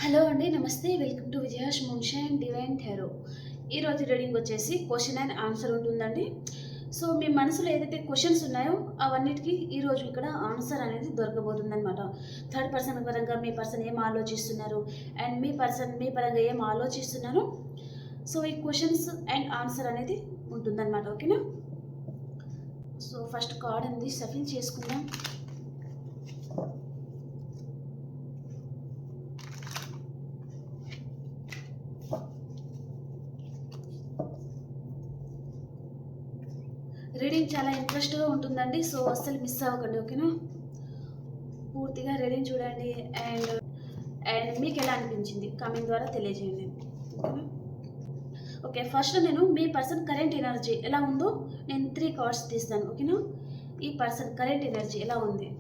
Hello అండి. నమస్తే. Welcome to విజయాష్ మూన్‌షైన్ డివైన్ టారో. ఈరోజు రీడింగ్ వచ్చేసి క్వెషన్ అండ్ ఆన్సర్ ఉంటుందండి. సో, మీ మనసులో ఏదైతే క్వెషన్స్ ఉన్నాయో అవన్నిటికి ఈరోజు ఇక్కడ ఆన్సర్ అనేది దొరకబోతుందనమాట. థర్డ్ పర్సన్ పరంగా మీ పర్సన్ ఏం ఆలోచిస్తున్నారు అండ్ మీ పరంగా ఏం ఆలోచిస్తున్నారు. సో, ఈ క్వెషన్స్ అండ్ ఆన్సర్ అనేది ఉంటుందన్నమాట. ఓకేనా? సో, ఫస్ట్ కార్డ్ ఉంది, షఫిల్ చేసుకుందాం. రీడింగ్ చాలా ఇంట్రెస్ట్గా ఉంటుందండి. సో అస్సలు మిస్ అవ్వకండి. ఓకేనా? పూర్తిగా రీడింగ్ చూడండి అండ్ అండ్ మీకు ఎలా అనిపించింది కామెంట్ ద్వారా తెలియజేయండి. ఓకేనా? ఓకే, ఫస్ట్ నేను మీ పర్సన్ కరెంట్ ఎనర్జీ ఎలా ఉందో నేను 3 కార్డ్స్ తీస్తాను. ఓకేనా? ఈ పర్సన్ కరెంట్ ఎనర్జీ ఎలా ఉంది?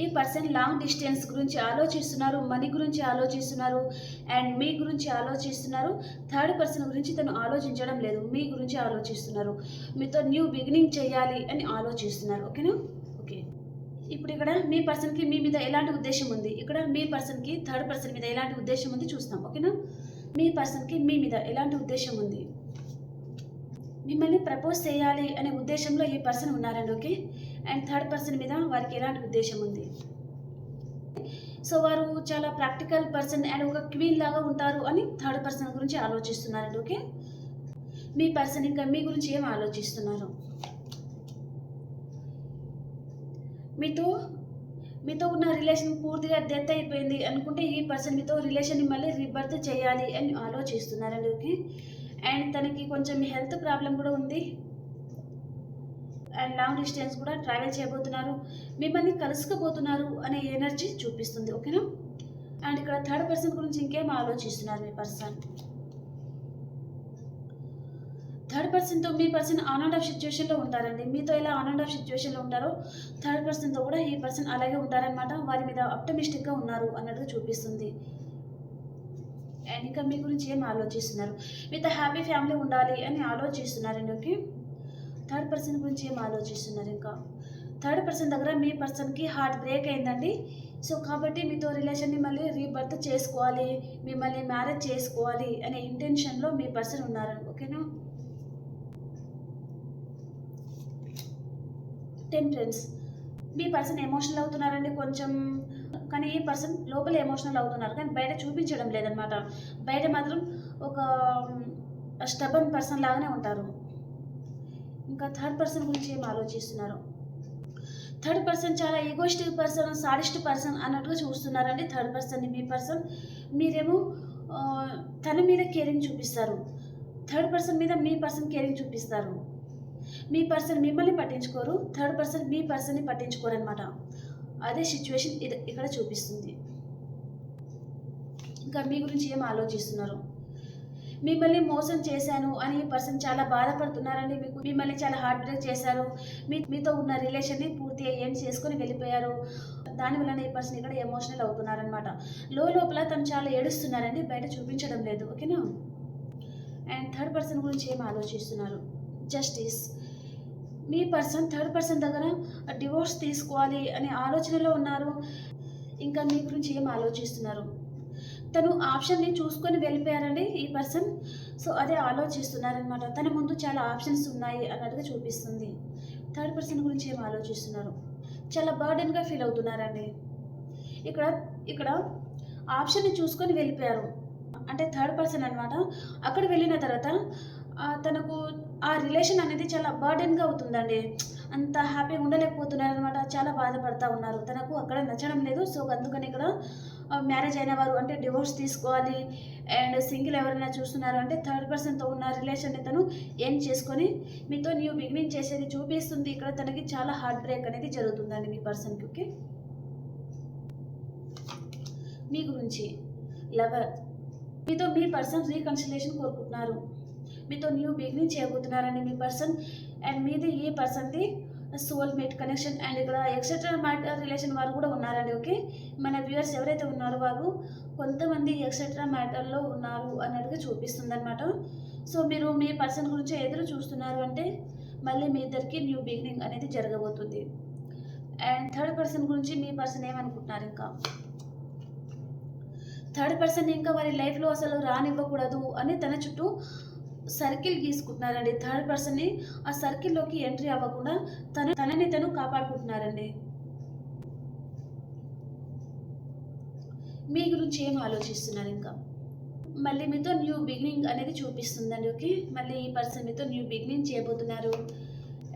ఈ పర్సన్ లాంగ్ డిస్టెన్స్ గురించి ఆలోచిస్తున్నారు, మనీ గురించి ఆలోచిస్తున్నారు అండ్ మీ గురించి ఆలోచిస్తున్నారు. థర్డ్ పర్సన్ గురించి తను ఆలోచించడం లేదు, మీ గురించి ఆలోచిస్తున్నారు. మీతో న్యూ బిగినింగ్ చేయాలి అని ఆలోచిస్తున్నారు. ఓకేనా? ఓకే, ఇప్పుడు ఇక్కడ మీ పర్సన్కి మీ మీద ఎలాంటి ఉద్దేశం ఉంది, ఇక్కడ మీ పర్సన్కి థర్డ్ పర్సన్ మీద ఎలాంటి ఉద్దేశం ఉంది చూస్తాం. ఓకేనా? మీ పర్సన్కి మీ మీద ఎలాంటి ఉద్దేశం ఉంది, మిమ్మల్ని ప్రపోజ్ చేయాలి అనే ఉద్దేశంలో ఈ పర్సన్ ఉన్నారండి. ఓకే, అండ్ థర్డ్ పర్సన్ మీద వారికి ఎలాంటి ఉద్దేశం ఉంది. సో వారు చాలా ప్రాక్టికల్ పర్సన్ అండ్ ఒక క్వీన్ లాగా ఉంటారు అని థర్డ్ పర్సన్ గురించి ఆలోచిస్తున్నారండి. ఓకే, మీ పర్సన్ ఇంకా మీ గురించి ఏం ఆలోచిస్తున్నారు? మీతో ఉన్న రిలేషన్ పూర్తిగా డెత్ అయిపోయింది అనుకుంటే ఈ పర్సన్ మీతో రిలేషన్ని మళ్ళీ రీబర్త్ చేయాలి అని ఆలోచిస్తున్నారండి. ఓకే, అండ్ తనకి కొంచెం హెల్త్ ప్రాబ్లం కూడా ఉంది అండ్ లాంగ్ డిస్టెన్స్ కూడా ట్రావెల్ చేయబోతున్నారు, మిమ్మల్ని కలుసుకోబోతున్నారు అనే ఎనర్జీ చూపిస్తుంది. ఓకేనా? అండ్ ఇక్కడ థర్డ్ పర్సన్ గురించి ఇంకేం ఆలోచిస్తున్నారు మీ పర్సన్? థర్డ్ పర్సన్తో మీ పర్సన్ ఆన్ అండ్ ఆఫ్ సిచ్యువేషన్లో ఉంటారండి. మీతో ఎలా ఆన్ అండ్ ఆఫ్ సిచ్యువేషన్లో ఉంటారో థర్డ్ పర్సన్తో కూడా ఈ పర్సన్ అలాగే ఉంటారనమాట. వారి మీద ఆప్టమిస్టిక్గా ఉన్నారు అన్నట్టుగా చూపిస్తుంది. అండ్ ఇంకా మీ గురించి ఏం ఆలోచిస్తున్నారు? మీతో హ్యాపీ ఫ్యామిలీ ఉండాలి అని ఆలోచిస్తున్నారండి. ఓకే, థర్డ్ పర్సన్ గురించి ఏం ఆలోచిస్తున్నారు? ఇంకా థర్డ్ పర్సన్ దగ్గర మీ పర్సన్కి హార్ట్ బ్రేక్ అయిందండి. సో కాబట్టి మీతో రిలేషన్ని మళ్ళీ రీబర్త్ చేసుకోవాలి, మిమ్మల్ని మ్యారేజ్ చేసుకోవాలి అనే ఇంటెన్షన్లో మీ పర్సన్ ఉన్నారు. ఓకేనా? టెంపరెన్స్, మీ పర్సన్ ఎమోషనల్ అవుతున్నారండి కొంచెం, కానీ ఈ పర్సన్ లోపల ఎమోషనల్ అవుతున్నారు కానీ బయట చూపించడం లేదనమాట. బయట మాత్రం ఒక స్టబన్ పర్సన్ లాగానే ఉంటారు. ఇంకా థర్డ్ పర్సన్ గురించి ఏం ఆలోచిస్తున్నారు? థర్డ్ పర్సన్ చాలా ఈగోయిస్టిక్ పర్సన్, సాడిస్ట్ పర్సన్ అన్నట్టుగా చూస్తున్నారండి థర్డ్ పర్సన్ని మీ పర్సన్. మీరేమో తన మీద కేరింగ్ చూపిస్తారు, థర్డ్ పర్సన్ మీద మీ పర్సన్ కేరింగ్ చూపిస్తారు. మీ పర్సన్ మిమ్మల్ని పట్టించుకోరు, థర్డ్ పర్సన్ మీ పర్సన్ని పట్టించుకోరు అనమాట. అదే సిచ్యువేషన్ ఇక్కడ చూపిస్తుంది. ఇంకా మీ గురించి ఏం ఆలోచిస్తున్నారు? మిమ్మల్ని మోసం చేశాను అని ఈ పర్సన్ చాలా బాధపడుతున్నారండి. మిమ్మల్ని చాలా హార్ట్ బ్రేక్ చేశారు, మీతో ఉన్న రిలేషన్ని పూర్తిగా ఎండ్ చేసుకొని వెళ్ళిపోయారు. దానివల్ల ఈ పర్సన్ ఇక్కడ ఎమోషనల్ అవుతున్నారనమాట. లోపల తను చాలా ఏడుస్తున్నారండి, బయట చూపించడం లేదు. ఓకేనా? అండ్ థర్డ్ పర్సన్ గురించి ఏం ఆలోచిస్తున్నారు? జస్టిస్, మీ పర్సన్ థర్డ్ పర్సన్ దగ్గర డివోర్స్ తీసుకోవాలి అనే ఆలోచనలో ఉన్నారు. ఇంకా మీ గురించి ఏం ఆలోచిస్తున్నారు? తను ఆప్షన్ని చూసుకొని వెళ్ళిపోయారండి ఈ పర్సన్. సో అదే ఆలోచిస్తున్నారనమాట. తన ముందు చాలా ఆప్షన్స్ ఉన్నాయి అన్నట్టుగా చూపిస్తుంది. థర్డ్ పర్సన్ గురించి ఏం ఆలోచిస్తున్నారు? చాలా బర్డెన్గా ఫీల్ అవుతున్నారండి. ఇక్కడ ఆప్షన్ని చూసుకొని వెళ్ళిపోయారు అంటే థర్డ్ పర్సన్ అనమాట. అక్కడ వెళ్ళిన తర్వాత తనకు ఆ రిలేషన్ అనేది చాలా బర్డెన్గా అవుతుందండి. అంత హ్యాపీగా ఉండలేకపోతున్నారు అనమాట. చాలా బాధపడతా ఉన్నారు, తనకు అక్కడ నచ్చడం లేదు. సో అందుకని ఇక్కడ మ్యారేజ్ అయిన వారు అంటే డివోర్స్ తీసుకోవాలి అండ్ సింగిల్ ఎవరైనా చూస్తున్నారు అంటే థర్డ్ పర్సన్తో ఉన్న రిలేషన్ని తను ఎండ్ చేసుకొని మీతో న్యూ బిగినింగ్ చేసేది చూపిస్తుంది. ఇక్కడ తనకి చాలా హార్ట్ బ్రేక్ అనేది జరుగుతుందండి మీ పర్సన్కి. ఓకే, మీ గురించి లవర్, మీతో మీ పర్సన్ రీకన్సిలేషన్ కోరుకుంటున్నారు, మీతో న్యూ బిగినింగ్ చేయబోతున్నారండి మీ పర్సన్. అండ్ మీది ఈ పర్సన్ది సోల్మేట్ కనెక్షన్ అండ్ ఇక్కడ ఎక్సెట్రా మ్యాటర్ రిలేషన్ వారు కూడా ఉన్నారండి. ఓకే, మన వ్యూవర్స్ ఎవరైతే ఉన్నారో వారు కొంతమంది ఎక్సెట్రా మ్యాటర్లో ఉన్నారు అన్నట్టుగా చూపిస్తుంది అనమాట. సో మీరు మీ పర్సన్ గురించి ఎదురు చూస్తున్నారు అంటే మళ్ళీ మీ ఇద్దరికి న్యూ బిగినింగ్ అనేది జరగబోతుంది. అండ్ థర్డ్ పర్సన్ గురించి మీ పర్సన్ ఏమనుకుంటున్నారు ఇంకా? థర్డ్ పర్సన్ ఇంకా వారి లైఫ్లో అసలు రానివ్వకూడదు అని తన చుట్టూ సర్కిల్ గీసుకుంటున్నారండి. థర్డ్ పర్సన్ని ఆ సర్కిల్లోకి ఎంట్రీ అవ్వకుండా తనని తను కాపాడుకుంటున్నారండి. మీ గురించి ఏం ఆలోచిస్తున్నారు ఇంకా? మళ్ళీ మీతో న్యూ బిగినింగ్ అనేది చూపిస్తుందండి. ఓకే, మళ్ళీ ఈ పర్సన్ మీతో న్యూ బిగినింగ్ చేయబోతున్నారు.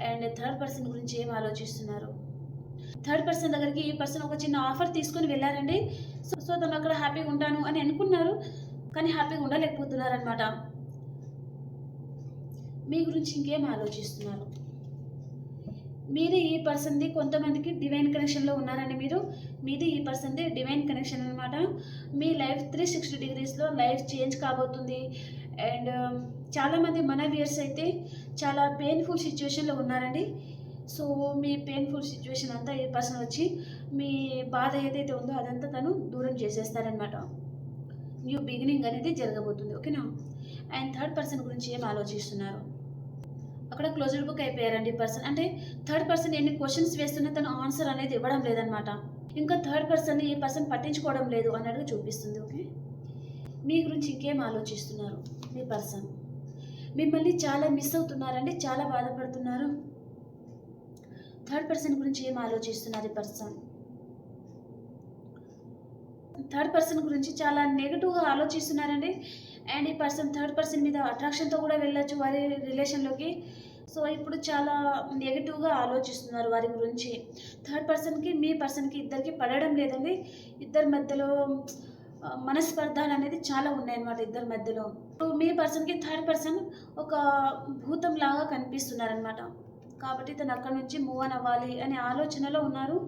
అండ్ థర్డ్ పర్సన్ గురించి ఏం ఆలోచిస్తున్నారు? థర్డ్ పర్సన్ దగ్గరికి ఈ పర్సన్ ఒక చిన్న ఆఫర్ తీసుకొని వెళ్ళారండి. సో తను అక్కడ హ్యాపీగా ఉంటాను అని అనుకున్నారు, కానీ హ్యాపీగా ఉండలేకపోతున్నారు అనమాట. మీ గురించి ఇంకేం ఆలోచిస్తున్నారు? మీది ఈ పర్సన్ది కొంతమందికి డివైన్ కనెక్షన్లో ఉన్నారండి. మీది ఈ పర్సన్ది డివైన్ కనెక్షన్ అనమాట. మీ లైఫ్ 360 డిగ్రీస్లో లైఫ్ చేంజ్ కాబోతుంది. అండ్ చాలామంది మన వ్యూయర్స్ అయితే చాలా పెయిన్ఫుల్ సిచ్యువేషన్లో ఉన్నారండి. సో మీ పెయిన్ఫుల్ సిచ్యువేషన్ అంతా ఈ పర్సన్ వచ్చి మీ బాధ ఏదైతే ఉందో అదంతా తను దూరం చేసేస్తారనమాట. న్యూ బిగినింగ్ అనేది జరగబోతుంది. ఓకేనా? అండ్ థర్డ్ పర్సన్ గురించి ఏం ఆలోచిస్తున్నారు? అక్కడ క్లోజ్డ్ బుక్ అయిపోయారండి పర్సన్. అంటే థర్డ్ పర్సన్ ఎన్ని క్వశ్చన్స్ వేస్తున్నా తను ఆన్సర్ అనేది ఇవ్వడం లేదనమాట. ఇంకా థర్డ్ పర్సన్ని ఈ పర్సన్ పట్టించుకోవడం లేదు అన్నట్టుగా చూపిస్తుంది. ఓకే, మీ గురించి ఇంకేం ఆలోచిస్తున్నారు? మీ పర్సన్ మిమ్మల్ని చాలా మిస్ అవుతున్నారండి, చాలా బాధపడుతున్నారు. థర్డ్ పర్సన్ గురించి ఏం ఆలోచిస్తున్నారు ఈ పర్సన్? థర్డ్ పర్సన్ గురించి చాలా నెగిటివ్గా ఆలోచిస్తున్నారండి. అండ్ ఈ పర్సన్ థర్డ్ పర్సన్ మీద అట్రాక్షన్తో కూడా వెళ్ళొచ్చు వారి రిలేషన్లోకి. సో ఇప్పుడు చాలా నెగిటివ్గా ఆలోచిస్తున్నారు వారి గురించి. థర్డ్ పర్సన్కి మీ పర్సన్కి ఇద్దరికి పడడం లేదండి. ఇద్దరి మధ్యలో మనస్పర్ధాలు అనేది చాలా ఉన్నాయన్నమాట ఇద్దరి మధ్యలో. మీ పర్సన్కి థర్డ్ పర్సన్ ఒక భూతం లాగా కనిపిస్తున్నారనమాట. కాబట్టి తను అక్కడి నుంచి మూవ్ ఆన్ అవ్వాలి అనే ఆలోచనలో ఉన్నారు.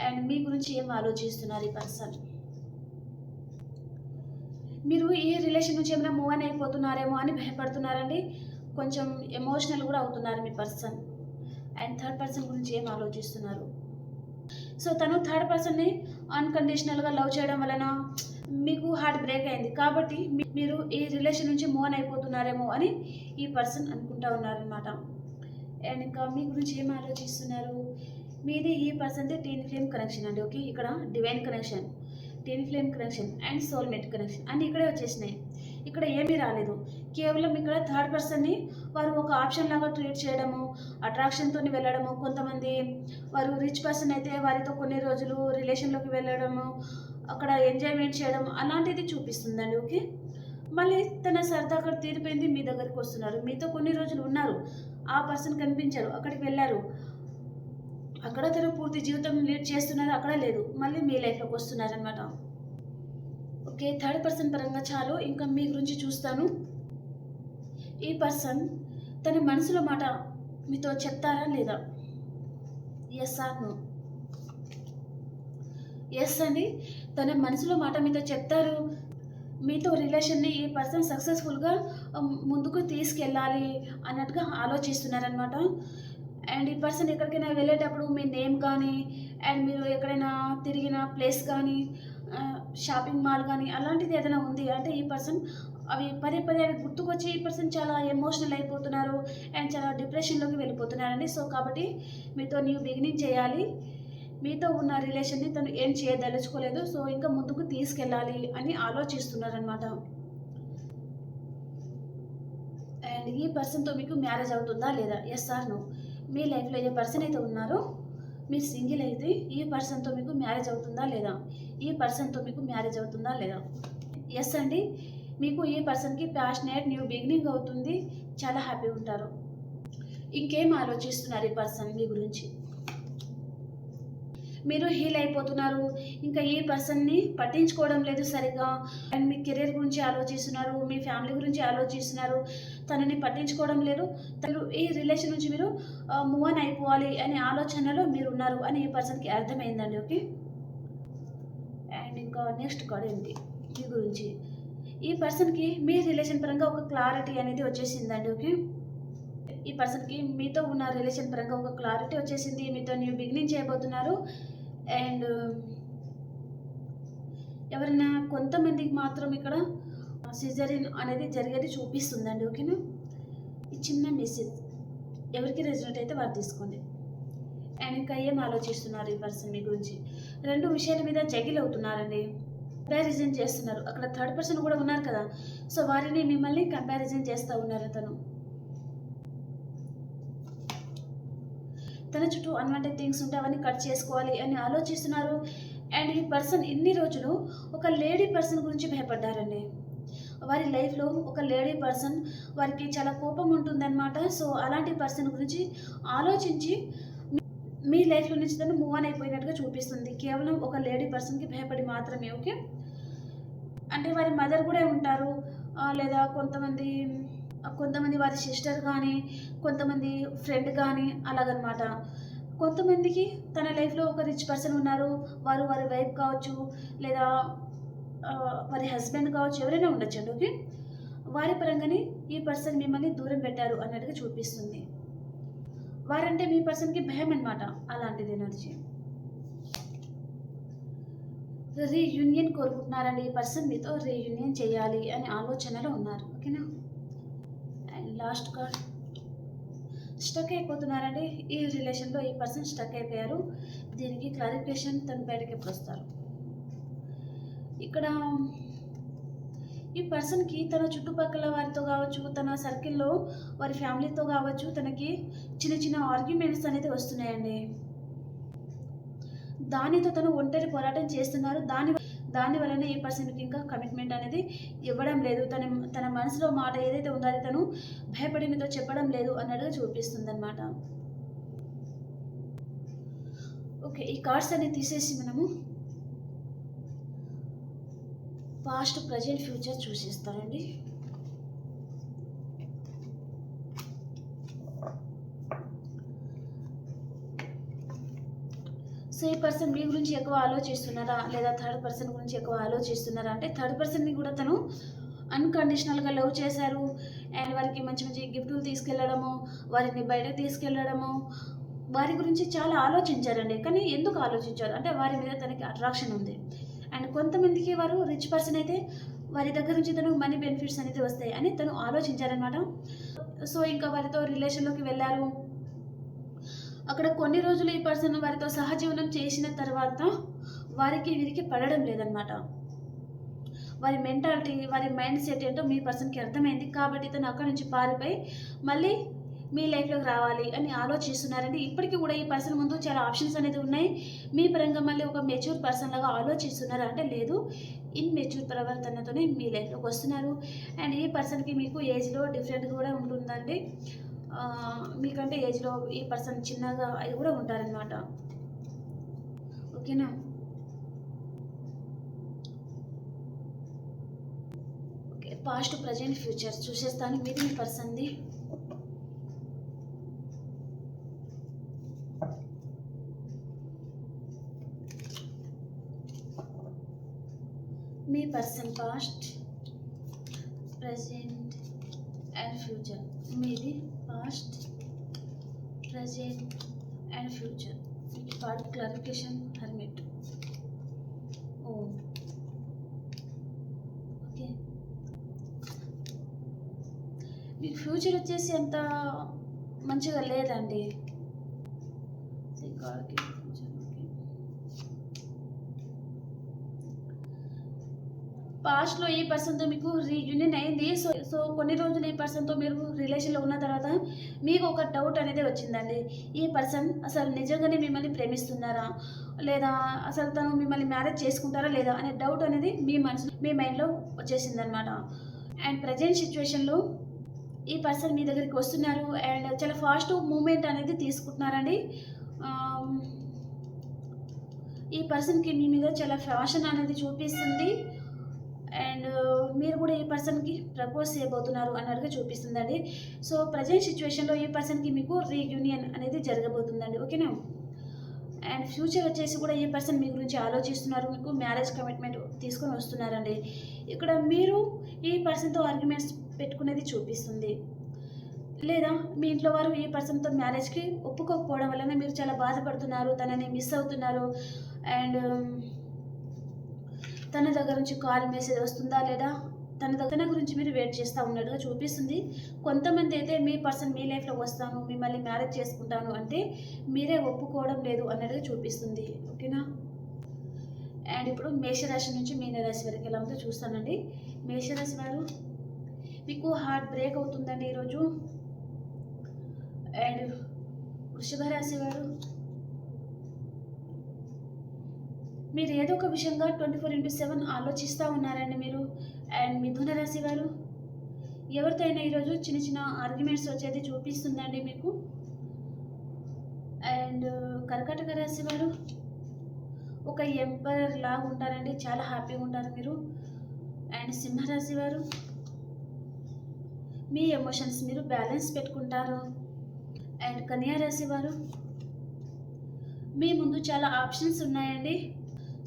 అండ్ మీ గురించి ఏం ఆలోచిస్తున్నారు ఈ పర్సన్? మీరు ఈ రిలేషన్ నుంచి ఏమైనా మూవ్ ఆన్ అయిపోతున్నారేమో అని భయపడుతున్నారండి. కొంచెం ఎమోషనల్ కూడా అవుతున్నారు మీ పర్సన్. అండ్ థర్డ్ పర్సన్ గురించి ఏం ఆలోచిస్తున్నారు? సో తను థర్డ్ పర్సన్ని అన్కండిషనల్గా లవ్ చేయడం వలన మీకు హార్ట్ బ్రేక్ అయింది. కాబట్టి మీరు ఈ రిలేషన్ నుంచి మూవ్ ఆన్ అయిపోతున్నారేమో అని ఈ పర్సన్ అనుకుంటా ఉన్నారనమాట. అండ్ ఇంకా మీ గురించి ఏం ఆలోచిస్తున్నారు? మీది ఈ పర్సన్ది టీన్ ఫ్లేమ్ కనెక్షన్ అండి. ఓకే, ఇక్కడ divine connection, twin flame connection and soulmate connection అన్నీ ఇక్కడే వచ్చేసినాయి. ఇక్కడ ఏమీ రాలేదు. కేవలం ఇక్కడ థర్డ్ పర్సన్ని వారు ఒక ఆప్షన్ లాగా ట్రీట్ చేయడము, అట్రాక్షన్తో వెళ్ళడము. కొంతమంది వారు రిచ్ పర్సన్ అయితే వారితో కొన్ని రోజులు రిలేషన్లోకి వెళ్ళడము, అక్కడ ఎంజాయ్మెంట్ చేయడం అలాంటిది చూపిస్తుందండి. ఓకే, మళ్ళీ తన సరదా అక్కడ తీరిపోయింది, మీ దగ్గరికి వస్తున్నారు. మీతో కొన్ని రోజులు ఉన్నారు, ఆ పర్సన్ కనిపించారు, అక్కడికి వెళ్ళారు, అక్కడ తను పూర్తి జీవితం లీడ్ చేస్తున్నారు, అక్కడ లేదు, మళ్ళీ మీ లైఫ్లోకి వస్తున్నారనమాట. ఓకే, థర్డ్ పర్సన్ పరంగా చాలు. ఇంకా మీ గురించి చూస్తాను. ఈ పర్సన్ తన మనసులో మాట మీతో చెప్తారా లేదా? Yes are no? ఎస్ అండి, తన మనసులో మాట మీతో చెప్తారు. మీతో రిలేషన్ని ఈ పర్సన్ సక్సెస్ఫుల్గా ముందుకు తీసుకెళ్ళాలి అన్నట్టుగా ఆలోచిస్తున్నారనమాట. అండ్ ఈ పర్సన్ ఎక్కడికైనా వెళ్ళేటప్పుడు మీ నేమ్ కానీ, అండ్ మీరు ఎక్కడైనా తిరిగిన ప్లేస్ కానీ, షాపింగ్ మాల్ కానీ అలాంటిది ఏదైనా ఉంది అంటే ఈ పర్సన్ అవి పదే పదే అవి గుర్తుకొచ్చి ఈ పర్సన్ చాలా ఎమోషనల్ అయిపోతున్నారు అండ్ చాలా డిప్రెషన్లోకి వెళ్ళిపోతున్నారండి. సో కాబట్టి మీతో న్యూ బిగినింగ్ చేయాలి, మీతో ఉన్న రిలేషన్ని తను ఏం చేయదలుచుకోలేదు. సో ఇంకా ముందుకు తీసుకెళ్ళాలి అని ఆలోచిస్తున్నారనమాట. అండ్ ఈ పర్సన్తో మీకు మ్యారేజ్ అవుతుందా లేదా? Yes are no? మీ లైఫ్లో ఏ పర్సన్ అయితే ఉన్నారో మీరు సింగిల్ అయితే ఈ పర్సన్తో మీకు మ్యారేజ్ అవుతుందా లేదా? ఈ పర్సన్తో మీకు మ్యారేజ్ అవుతుందా లేదా? ఎస్ అండి, మీకు ఈ పర్సన్కి ప్యాషనేట్ న్యూ బిగినింగ్ అవుతుంది, చాలా హ్యాపీ ఉంటారు. ఇంకేం ఆలోచిస్తున్నారు ఈ పర్సన్ మీ గురించి? మీరు హీల్ అయిపోతున్నారు, ఇంకా ఈ పర్సన్ని పట్టించుకోవడం లేదు సరిగా. అండ్ మీ కెరీర్ గురించి ఆలోచిస్తున్నారు, మీ ఫ్యామిలీ గురించి ఆలోచిస్తున్నారు, తనని పట్టించుకోవడం లేదు. తను ఈ రిలేషన్ నుంచి మీరు మూవ్ ఆన్ అయిపోవాలి అనే ఆలోచనలో మీరు ఉన్నారు అని ఈ పర్సన్కి అర్థమైందండి. ఓకే, అండ్ ఇంకా నెక్స్ట్ కార్డ్ ఏంటి మీ గురించి? ఈ పర్సన్కి మీ రిలేషన్ పరంగా ఒక క్లారిటీ అనేది వచ్చేసిందండి. ఓకే, ఈ పర్సన్కి మీతో ఉన్న రిలేషన్ పరంగా ఒక క్లారిటీ వచ్చేసింది, మీతో న్యూ బిగినింగ్ చేయబోతున్నారు. అండ్ ఎవరైనా కొంతమందికి మాత్రం ఇక్కడ సిజరిన్ అనేది జరిగేది చూపిస్తుందండి. ఓకేనా, ఈ చిన్న మెసేజ్ ఎవరికి రెజనేట్ అయితే వారు తీసుకోండి. అండ్ ఇంకా ఏం ఆలోచిస్తున్నారు ఈ పర్సన్ మీ గురించి? 2 విషయాల మీద జగిల్ అవుతున్నారండి. కంపారిజన్ చేస్తున్నారు. అక్కడ థర్డ్ పర్సన్ కూడా ఉన్నారు కదా! సో, వారిని మిమ్మల్ని కంపారిజన్ చేస్తూ ఉన్నారు తను. తన చుట్టూ అన్వాంటెడ్ థింగ్స్ ఉంటే అవన్నీ కట్ చేసుకోవాలి అని ఆలోచిస్తున్నారు. అండ్ ఈ పర్సన్ ఇన్ని రోజులు ఒక లేడీ పర్సన్ గురించి భయపడ్డారండి. వారి లైఫ్‌లో ఒక లేడీ పర్సన్ వారికి చాలా కోపం ఉంటుందన్నమాట. సో, అలాంటి పర్సన్ గురించి ఆలోచించి మీ మీ లైఫ్‌లో నుంచి తను మూవ్ ఆన్ అయిపోయినట్టుగా చూపిస్తుంది. కేవలం ఒక లేడీ పర్సన్‌కి భయపడి మాత్రమే. ఓకే. అంటే వారి మదర్ కూడా ఉంటారు. లేదా కొంతమంది వారి సిస్టర్ కానీ, కొంతమంది ఫ్రెండ్ కానీ అలాగనమాట. కొంతమందికి తన లైఫ్‌లో ఒక రిచ్ పర్సన్ ఉన్నారు. వారి వైఫ్ కావచ్చు, లేదా వారి హస్బెండ్ కావచ్చు, ఎవరైనా ఉండొచ్చండి. ఓకే. వారి పరంగానే ఈ పర్సన్ మిమ్మల్ని దూరం పెట్టారు అన్నట్టుగా చూపిస్తుంది. వారంటే మీ పర్సన్‌కి భయం అనమాట. అలాంటిది ఎనర్జీ. రీయూనియన్ కోరుకుంటున్నారండి. ఈ పర్సన్ మీతో రీయూనియన్ చేయాలి అనే ఆలోచనలో ఉన్నారు. ఓకేనా? And last card. స్టక్ అయిపోతున్నారండి. ఈ రిలేషన్‌లో ఈ పర్సన్ స్టక్ అయిపోయారు. దీనికి క్లారిఫికేషన్ తను బయటకి ఎప్పుడు వస్తారు? ఇక్కడ ఈ పర్సన్‌కి తన చుట్టుపక్కల వారితో కావచ్చు, తన సర్కిల్‌లో వారి ఫ్యామిలీతో కావచ్చు, తనకి చిన్న చిన్న ఆర్గ్యుమెంట్స్ అనేది వస్తున్నాయండి. దానితో తను ఒంటరి పోరాటం చేస్తున్నారు. దాని వలన ఈ పర్సన్‌కి ఇంకా కమిట్మెంట్ అనేది ఇవ్వడం లేదు. తన మనసులో మాట ఏదైతే ఉందో అది తను భయపడి మీతో చెప్పడం లేదు అన్నట్టుగా చూపిస్తుందన్నమాట. ఓకే. ఈ కార్డ్స్ అన్ని తీసేసి మనము పాస్ట్, ప్రెజెంట్, ఫ్యూచర్ చూసేస్తానండి. సో, ఈ పర్సన్ మీ గురించి ఎక్కువ ఆలోచిస్తున్నారా? లేదా థర్డ్ పర్సన్ గురించి ఎక్కువ ఆలోచిస్తున్నారా? అంటే థర్డ్ పర్సన్‌ని కూడా తను అన్‌కండిషనల్‌గా లవ్ చేశారు. అండ్ వారికి మంచి మంచి గిఫ్టులు తీసుకెళ్లడము, వారిని బయటకు తీసుకెళ్లడము, వారి గురించి చాలా ఆలోచించారండి. కానీ ఎందుకు ఆలోచించారు? అంటే వారి మీద తనకి అట్రాక్షన్ ఉంది. అండ్ కొంతమందికి వారు రిచ్ పర్సన్ అయితే వారి దగ్గర నుంచి తను మనీ బెనిఫిట్స్ అనేది వస్తాయి అని తను ఆలోచించారనమాట. సో, ఇంకా వారితో రిలేషన్‌లోకి వెళ్లారు. అక్కడ కొన్ని రోజులు ఈ పర్సన్ వారితో సహజీవనం చేసిన తర్వాత వీరికి పడడం లేదనమాట. వారి మెంటాలిటీ, వారి మైండ్ సెట్ ఏంటో మీ పర్సన్‌కి అర్థమైంది. కాబట్టి తను అక్కడి నుంచి పారిపోయి మళ్ళీ మీ లైఫ్‌లోకి రావాలి అని ఆలోచిస్తున్నారండి. ఇప్పటికి కూడా ఈ పర్సన్ ముందు చాలా ఆప్షన్స్ అనేది ఉన్నాయి. మీ పరంగా మళ్ళీ ఒక మెచ్యూర్ పర్సన్ లాగా ఆలోచిస్తున్నారా అంటే లేదు. ఇన్‌మెచ్యూర్ ప్రవర్తనతోనే మీ లైఫ్‌లోకి వస్తున్నారు. అండ్ ఈ పర్సన్‌కి మీకు ఏజ్‌లో డిఫరెంట్ కూడా ఉంటుందండి. మీకంటే ఏజ్‌లో ఈ పర్సన్ చిన్నగా అయి కూడా ఉంటారనమాట. ఓకేనా? ఓకే. పాస్ట్, ప్రెజెంట్, ఫ్యూచర్ చూసేస్తాను. మీది మీ పర్సన్‌ది. మీ person past, present and future. మీది past, present and future. Card clarification hermit. Okay. మీకు ఫ్యూచర్ వచ్చేసి అంత మంచిగా లేదండి. కార్డ్కి ఫ్యూచర్. ఓకే. పాస్ట్‌లో ఈ పర్సన్‌తో మీకు రీయూనియన్ అయింది. సో, కొన్ని రోజులు ఈ పర్సన్‌తో మీరు రిలేషన్‌లో ఉన్న తర్వాత మీకు ఒక డౌట్ అనేది వచ్చిందండి. ఈ పర్సన్ అసలు నిజంగానే మిమ్మల్ని ప్రేమిస్తున్నారా? లేదా అసలు తను మిమ్మల్ని మ్యారేజ్ చేసుకుంటారా లేదా? అనే డౌట్ అనేది మీ మైండ్‌లో వచ్చేసిందనమాట. అండ్ ప్రెజెంట్ సిట్యుయేషన్‌లో ఈ పర్సన్ మీ దగ్గరికి వస్తున్నారు. అండ్ చాలా ఫాస్ట్ మూవ్‌మెంట్ అనేది తీసుకుంటున్నారండి. ఈ పర్సన్‌కి మీ మీద చాలా ఫ్యాషన్ అనేది చూపిస్తుంది. అండ్ మీరు కూడా ఈ పర్సన్‌కి ప్రపోజ్ చేయబోతున్నారు అన్నట్టుగా చూపిస్తుందండి. సో, ప్రెజెంట్ సిట్యుయేషన్‌లో ఈ పర్సన్‌కి మీకు రీయూనియన్ అనేది జరగబోతుందండి. ఓకేనా? అండ్ ఫ్యూచర్ వచ్చేసి కూడా ఈ పర్సన్ మీ గురించి ఆలోచిస్తున్నారు. మీకు మ్యారేజ్ కమిట్మెంట్ తీసుకొని వస్తున్నారండి. ఇక్కడ మీరు ఈ పర్సన్‌తో ఆర్గ్యుమెంట్స్ పెట్టుకునేది చూపిస్తుంది. లేదా మీ ఇంట్లో వారు ఈ పర్సన్‌తో మ్యారేజ్‌కి ఒప్పుకోకపోవడం వలన మీరు చాలా బాధపడుతున్నారు. తనని మిస్ అవుతున్నారు. అండ్ తన దగ్గర నుంచి కాల్, మెసేజ్ వస్తుందా లేదా తన గురించి మీరు వెయిట్ చేస్తూ ఉన్నట్టుగా చూపిస్తుంది. కొంతమంది అయితే మీ పర్సన్ మీ లైఫ్‌లో వస్తాను, మిమ్మల్ని మ్యారేజ్ చేసుకుంటాను అంటే మీరే ఒప్పుకోవడం లేదు అన్నట్టుగా చూపిస్తుంది. ఓకేనా? అండ్ ఇప్పుడు మేషరాశి నుంచి మీనరాశి వరకు ఎలా ఉందో చూస్తానండి. మేషరాశి వారు మీకు హార్ట్ బ్రేక్ అవుతుందండి ఈరోజు. అండ్ వృషభ రాశి వారు మీరు ఏదో ఒక విషయంగా 24/7 ఆలోచిస్తూ ఉన్నారండి మీరు. అండ్ మిథున రాశి వారు ఎవరితో అయినా ఈరోజు చిన్న చిన్న ఆర్గ్యుమెంట్స్ వచ్చేది చూపిస్తుందండి మీకు. అండ్ కర్కాటక రాశి వారు ఒక ఎంపైర్ లాగా ఉంటారండి, చాలా హ్యాపీగా ఉంటారు మీరు. అండ్ సింహరాశి వారు మీ ఎమోషన్స్ మీరు బ్యాలెన్స్ పెట్టుకుంటారు. అండ్ కన్యా రాశి వారు మీ ముందు చాలా ఆప్షన్స్ ఉన్నాయండి.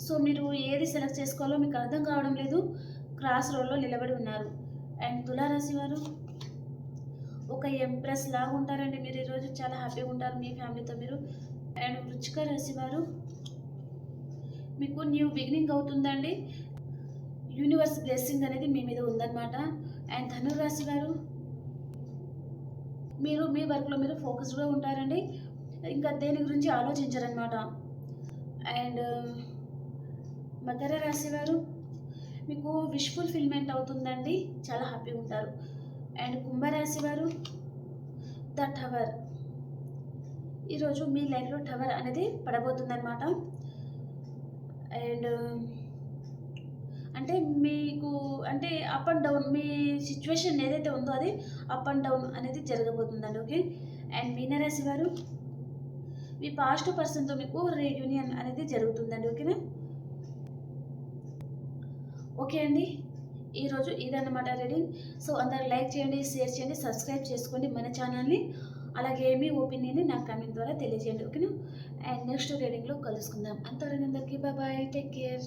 సో మీరు ఏది సెలెక్ట్ చేసుకోవాలో మీకు అర్థం కావడం లేదు, క్రాస్ రోడ్లో నిలబడి ఉన్నారు. అండ్ తులారాశి వారు ఒక ఎంప్రెస్ లాగా ఉంటారండి మీరు ఈరోజు, చాలా హ్యాపీగా ఉంటారు మీ ఫ్యామిలీతో మీరు. అండ్ వృశ్చిక రాశి వారు మీకు న్యూ బిగినింగ్ అవుతుందండి, యూనివర్స్ బ్లెస్సింగ్ అనేది మీ మీద ఉందన్నమాట. అండ్ ధనురాశి వారు మీరు మీ వర్క్లో మీరు ఫోకస్డ్గా ఉంటారండి, ఇంకా దేని గురించి ఆలోచించరనమాట. అండ్ మకర రాశి వారు మీకు విష్ ఫుల్ఫిల్మెంట్ అవుతుందండి, చాలా హ్యాపీగా ఉంటారు. అండ్ కుంభరాశి వారు ద టవర్, ఈరోజు మీ లైఫ్లో టవర్ అనేది పడబోతుందన్నమాట. అండ్ అంటే మీకు అంటే up and down me situation ఏదైతే ఉందో అది అప్ అండ్ డౌన్ అనేది జరగబోతుందండి. ఓకే. అండ్ మీనరాశి వారు మీ పాస్ట్ పర్సన్తో మీకు రీయూనియన్ అనేది జరుగుతుందండి. ఓకేనా? ఓకే అండి, ఈరోజు ఇదన్నమాట రీడింగ్. సో అందరు లైక్ చేయండి, షేర్ చేయండి, సబ్స్క్రైబ్ చేసుకోండి మన ఛానల్ని. అలాగే మీ ఒపీనియన్ని నా కామెంట్ ద్వారా తెలియజేయండి. ఓకేనా? అండ్ నెక్స్ట్ రీడింగ్లో కలుసుకుందాం. అంతవరకు అందరికీ బాయ్, టేక్ కేర్.